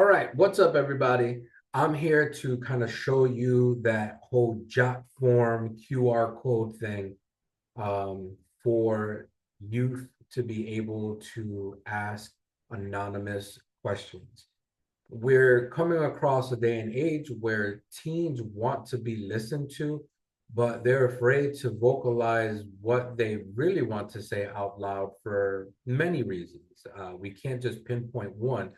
right, what's up, everybody? I'm here to kind of show you that whole JotForm QR code thing for youth to be able to ask anonymous questions. We're coming across a day and age where teens want to be listened to, but they're afraid to vocalize what they really want to say out loud for many reasons. We can't just pinpoint one,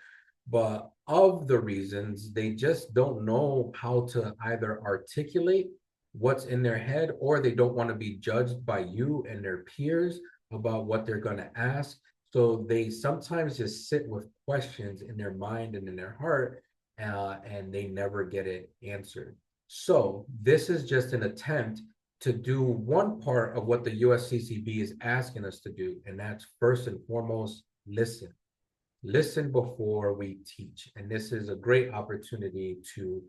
but of the reasons, they just don't know how to either articulate what's in their head, or they don't want to be judged by you and their peers about what they're going to ask. So they sometimes just sit with questions in their mind and in their heart, and they never get it answered. So this is just an attempt to do one part of what the USCCB is asking us to do, and that's first and foremost, listen. Listen before we teach. And this is a great opportunity to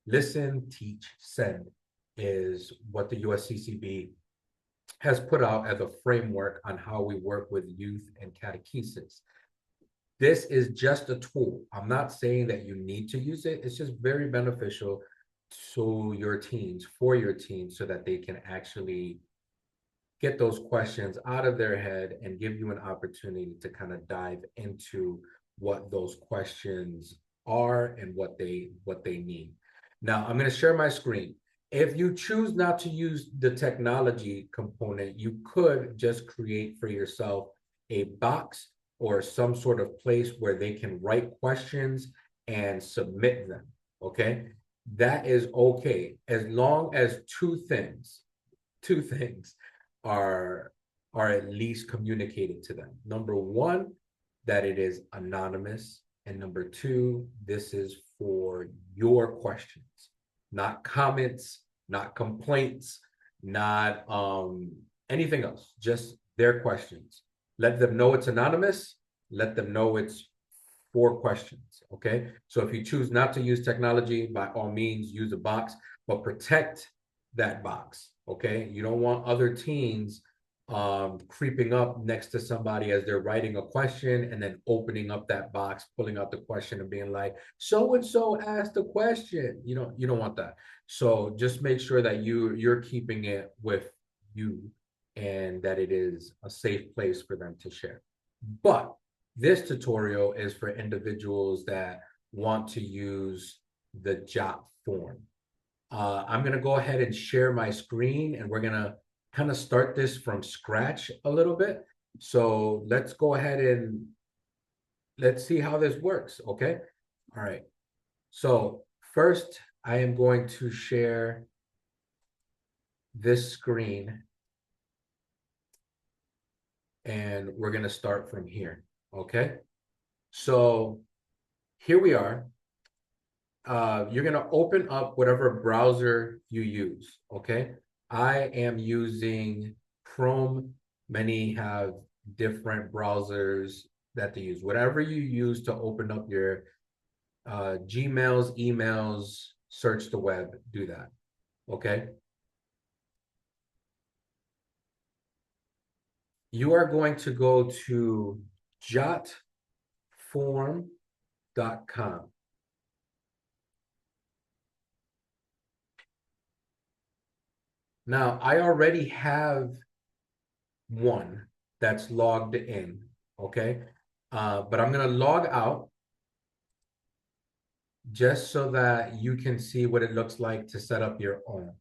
listen, teach, send is what the USCCB has put out as a framework on how we work with youth and catechesis. This is just a tool. I'm not saying that you need to use it. It's just very beneficial to your teens, for your teens, so that they can actually get those questions out of their head and give you an opportunity to kind of dive into what those questions are and what they mean. Now, I'm going to share my screen. If you choose not to use the technology component, you could just create for yourself a box or some sort of place where they can write questions and submit them. Okay. That is okay, as long as two things are are at least communicated to them. Number one, that it is anonymous, and number two, this is for your questions, not comments, not complaints, not anything else, just their questions. Let them know it's anonymous. Let them know it's for questions. Okay. So if you choose not to use technology, by all means, use a box, but protect that box. Okay. You don't want other teens creeping up next to somebody as they're writing a question and then opening up that box, pulling out the question and being like, so and so asked a question. You don't want that. So just make sure that you're keeping it with you, and that it is a safe place for them to share. But this tutorial is for individuals that want to use the Jot form. I'm going to go ahead and share my screen, and we're going to kind of start this from scratch a little bit. So let's go ahead and let's see how this works. Okay. All right. So first, I am going to share this screen, and we're going to start from here. Okay. So here we are. You're going to open up whatever browser you use. Okay. I am using Chrome. Many have different browsers that they use. Whatever you use to open up your Gmails, emails, search the web, do that. Okay. You are going to go to jotform.com. Now, I already have one that's logged in, okay? But I'm gonna log out just so that you can see what it looks like to set up your own.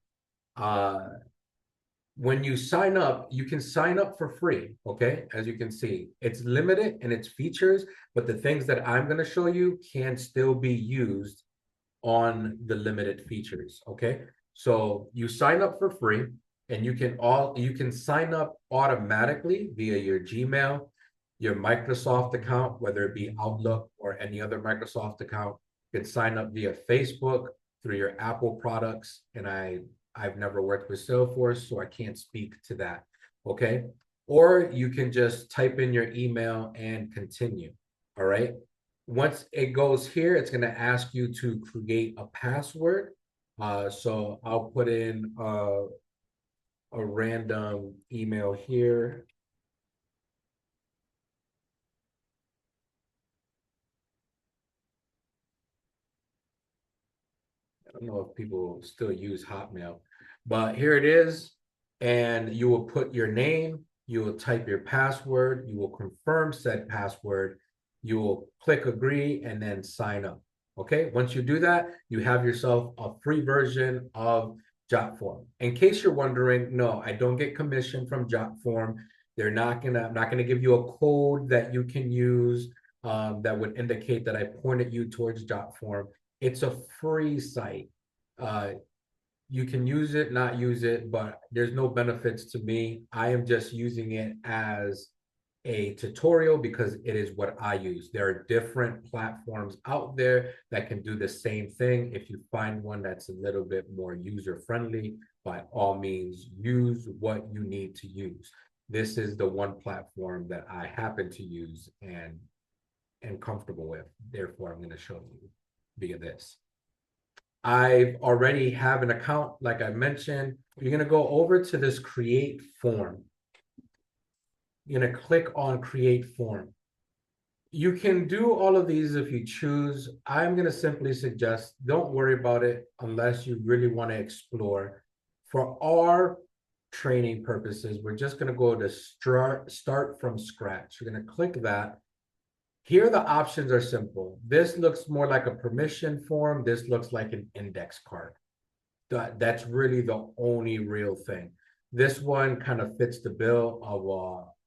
Uh, when you sign up, you can sign up for free, okay? As you can see, it's limited in its features, but the things that I'm gonna show you can still be used on the limited features, okay? So you sign up for free, and you can sign up automatically via your Gmail, your Microsoft account, whether it be Outlook or any other Microsoft account. You can sign up via Facebook through your Apple products, and I've never worked with Salesforce, so I can't speak to that, okay? Or you can just type in your email and continue, all right? Once it goes here, it's going to ask you to create a password. So I'll put in a random email here. don't know if people still use Hotmail, but here it is. And you will put your name, you will type your password, you will confirm said password, you will click agree, and then sign up. Okay, once you do that, you have yourself a free version of JotForm. In case you're wondering, no, I don't get commission from JotForm. I'm not gonna give you a code that you can use that would indicate that I pointed you towards JotForm. It's a free site. Uh, you can use it, not use it, but there's no benefits to me. I am just using it as a tutorial because it is what I use. There are different platforms out there that can do the same thing. If you find one that's a little bit more user friendly, by all means, use what you need to use. This is the one platform that I happen to use and comfortable with. Therefore, I'm going to show you via this. I already have an account, like I mentioned. You're going to go over to this create form. You're going to click on create form. You can do all of these if you choose. I'm going to simply suggest don't worry about it unless you really want to explore. For our training purposes, we're just going to go to start from scratch. You're going to click that. Here, the options are simple. This looks more like a permission form. This looks like an index card. That's really the only real thing. This one kind of fits the bill of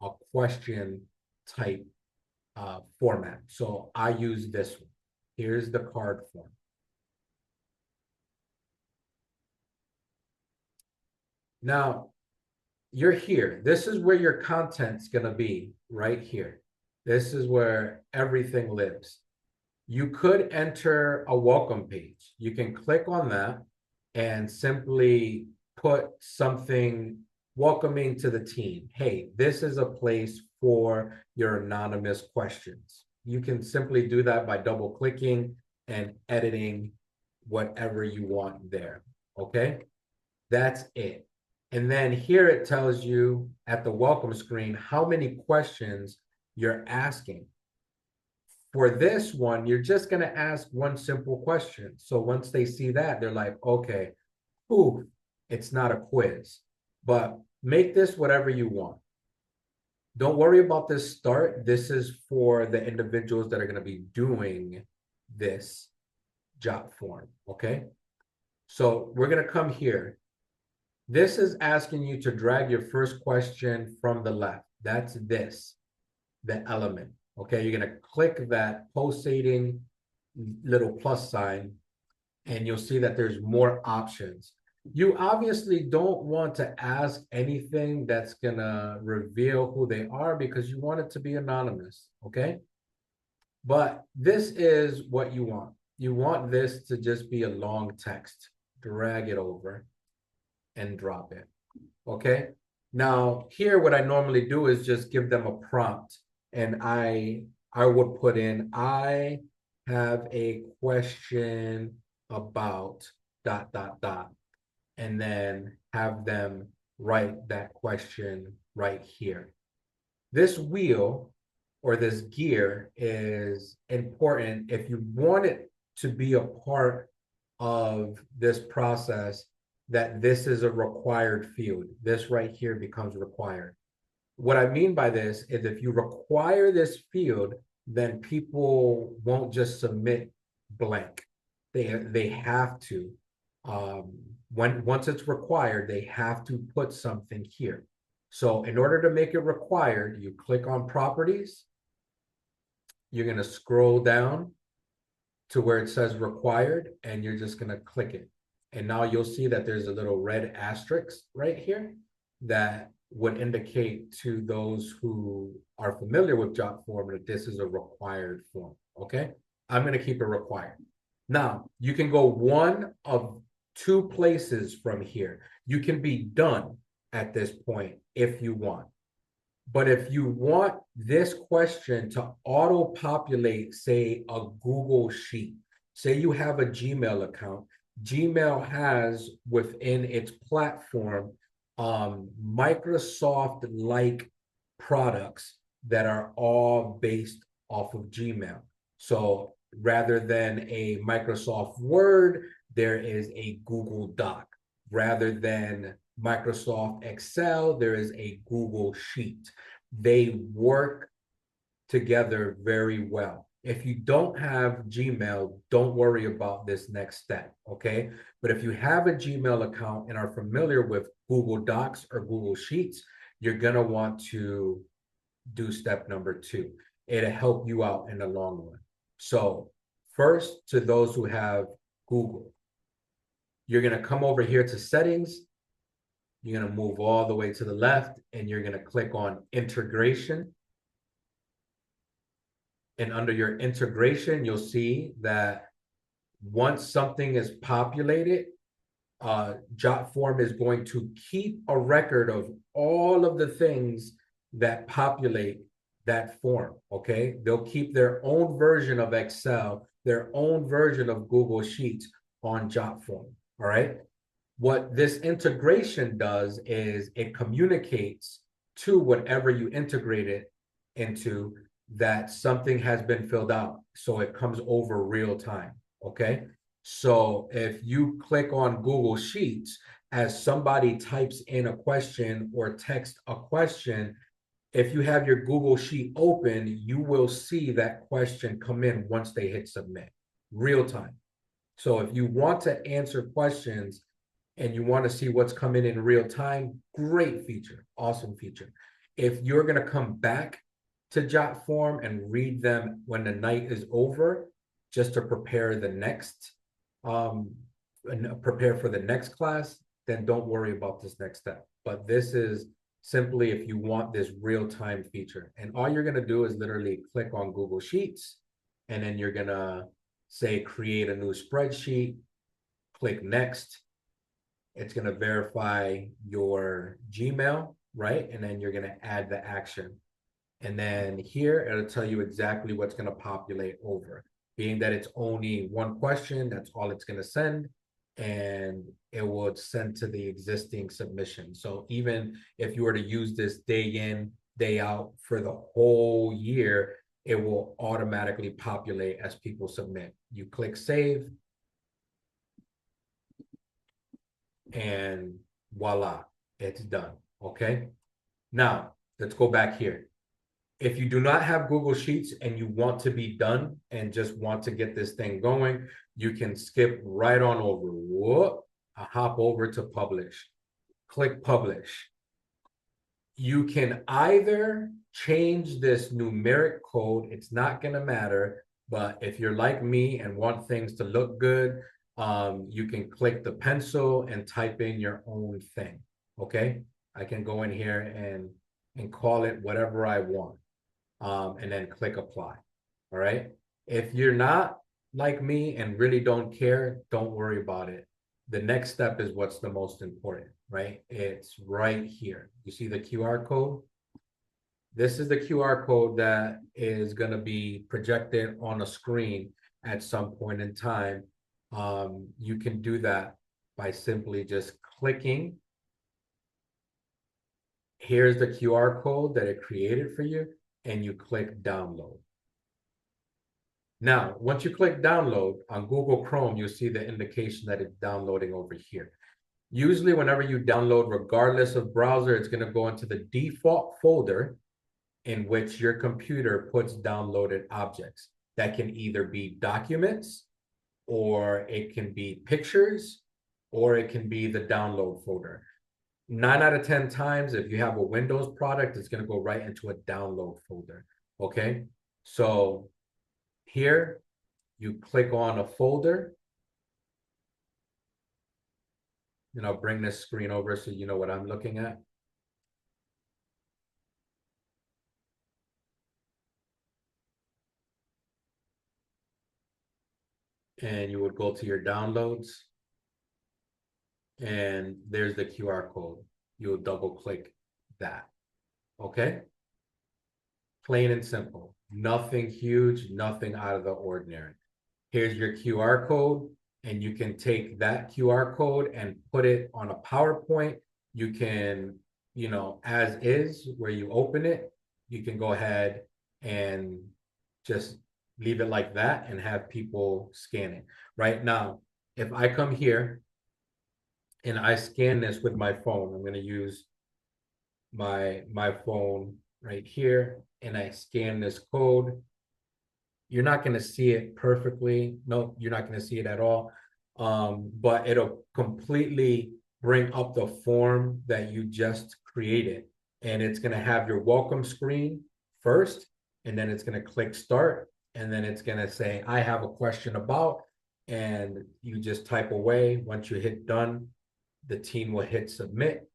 a question type format. So I use this one. Here's the card form. Now, you're here. This is where your content's going to be, right here. This is where everything lives. You could enter a welcome page. You can click on that and simply put something welcoming to the team. Hey, this is a place for your anonymous questions. You can simply do that by double clicking and editing whatever you want there. Okay, that's it. And then here it tells you at the welcome screen how many questions you're asking. For this one, you're just going to ask one simple question. So once they see that, they're like, okay, ooh, it's not a quiz. But make this whatever you want. Don't worry about this start. This is for the individuals that are going to be doing this job form. Okay. So we're going to come here. This is asking you to drag your first question from the left. That's this, the element. Okay, you're going to click that pulsating little plus sign, and you'll see that there's more options. You obviously don't want to ask anything that's going to reveal who they are because you want it to be anonymous. Okay, but this is what you want. You want this to just be a long text. Drag it over and drop it. Okay. Now here, what I normally do is just give them a prompt, and I would put in, I have a question about ... and then have them write that question right here. This wheel or this gear is important if you want it to be a part of this process, that this is a required field. This right here becomes required. What I mean by this is if you require this field, then people won't just submit blank. They have to. Once it's required, they have to put something here. So in order to make it required, you click on properties. You're going to scroll down to where it says required, and you're just going to click it. And now you'll see that there's a little red asterisk right here that would indicate to those who are familiar with JotForm that this is a required form. Okay, I'm going to keep it required. Now, you can go one of two places from here. You can be done at this point if you want. But if you want this question to auto-populate, say, a Google Sheet, say you have a Gmail account, Gmail has within its platform Microsoft-like products that are all based off of Gmail. So rather than a Microsoft Word, there is a Google Doc. Rather than Microsoft Excel, there is a Google Sheet. They work together very well. If you don't have Gmail, don't worry about this next step, okay? But if you have a Gmail account and are familiar with Google Docs or Google Sheets, you're gonna want to do step number 2. It'll help you out in the long run. So first, to those who have Google, you're gonna come over here to settings. You're gonna move all the way to the left and you're gonna click on integration. And under your integration, you'll see that once something is populated, JotForm is going to keep a record of all of the things that populate that form, okay? They'll keep their own version of Excel, their own version of Google Sheets on JotForm, all right? What this integration does is it communicates to whatever you integrate it into that something has been filled out. So it comes over real time, okay? So if you click on Google Sheets, as somebody types in a question or text a question, if you have your Google Sheet open, you will see that question come in once they hit submit, real time. So if you want to answer questions and you want to see what's coming in real time, great feature, awesome feature. If you're going to come back to JotForm and read them when the night is over, just to prepare the next, prepare for the next class, then don't worry about this next step. But this is simply if you want this real-time feature. And all you're gonna do is literally click on Google Sheets, and then you're gonna say, create a new spreadsheet, click next. It's gonna verify your Gmail, right? And then you're gonna add the action. And then here, it'll tell you exactly what's going to populate over. Being that it's only one question, that's all it's going to send. And it will send to the existing submission. So even if you were to use this day in, day out for the whole year, it will automatically populate as people submit. You click save, and voila, it's done. Okay. Now, let's go back here. If you do not have Google Sheets and you want to be done and just want to get this thing going, you can skip right on over. Whoop, hop over to publish. Click publish. You can either change this numeric code. It's not going to matter. But if you're like me and want things to look good, you can click the pencil and type in your own thing. Okay. I can go in here and call it whatever I want. And then click apply. All right. If you're not like me and really don't care, don't worry about it. The next step is what's the most important, right? It's right here. You see the QR code? This is the QR code that is going to be projected on a screen at some point in time. You can do that by simply just clicking. Here's the QR code that it created for you, and you click download. Now, once you click download on Google Chrome, you'll see the indication that it's downloading over here. Usually, whenever you download, regardless of browser, it's going to go into the default folder in which your computer puts downloaded objects. That can either be documents, or it can be pictures, or it can be the download folder. 9 out of 10 times, if you have a Windows product, it's going to go right into a download folder. Okay, so here you click on a folder, and I'll bring this screen over so you know what I'm looking at. And you would go to your downloads, and there's the QR code. You'll double click that. Okay, plain and simple. Nothing huge, nothing out of the ordinary. Here's your QR code, and you can take that QR code and put it on a PowerPoint. You can, as is, where you open it, you can go ahead and just leave it like that and have people scan it. Right now, if I come here and I scan this with my phone, I'm going to use my phone right here, and I scan this code. You're not going to see it perfectly. No, you're not going to see it at all. But it'll completely bring up the form that you just created. And it's going to have your welcome screen first, and then it's going to click start. And then it's going to say, I have a question about, and you just type away. Once you hit done, the team will hit submit,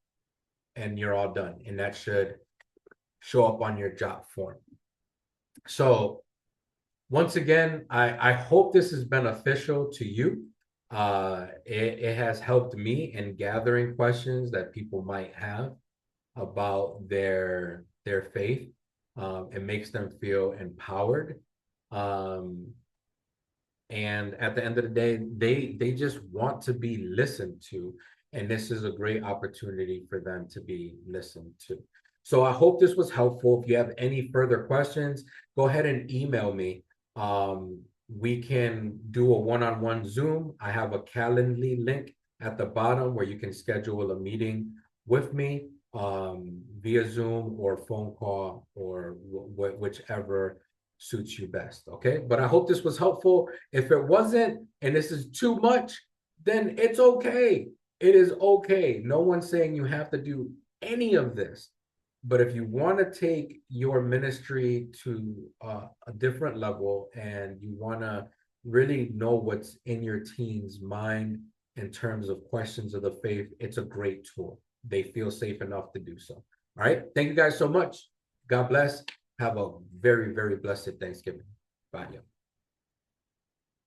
and you're all done. And that should show up on your job form. So once again, I hope this is beneficial to you. It has helped me in gathering questions that people might have about their faith. It makes them feel empowered. Um, and at the end of the day, they just want to be listened to, and this is a great opportunity for them to be listened to. So I hope this was helpful. If you have any further questions, go ahead and email me. We can do a one-on-one Zoom. I have a Calendly link at the bottom where you can schedule a meeting with me via Zoom or phone call, or whichever suits you best. Okay. But I hope this was helpful. If it wasn't, and this is too much, then it's okay. It is okay. No one's saying you have to do any of this. But if you want to take your ministry to a different level, and you want to really know what's in your team's mind in terms of questions of the faith, it's a great tool. They feel safe enough to do so. All right. Thank you guys so much. God bless. Have a very, very blessed Thanksgiving. Bye.